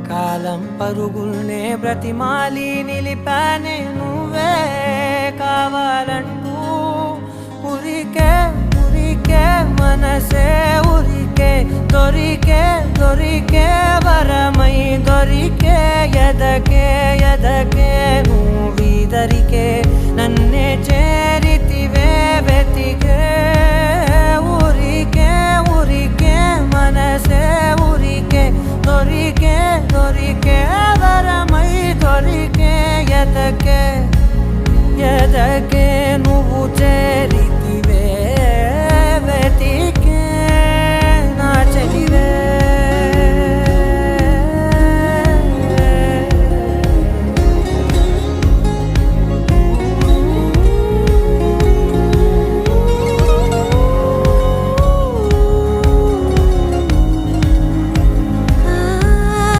కాలం పరుగుల్నే బ్రతిమాలి నిలిపానే నువ్వే కావాలంటూ ఉరికే ఉరికే మనసే ఉరికే దొరికే దొరికే వరమై దొరికే ఎదకే ఎదకే నువ్వీదరికే నన్నే చేరితివే వెతికే ఊరికే ఊరికే మనసే ఊరికే దొరికే దొరికే వరమై దొరికే ఎదకే ఎదకే నువ్వు చేరి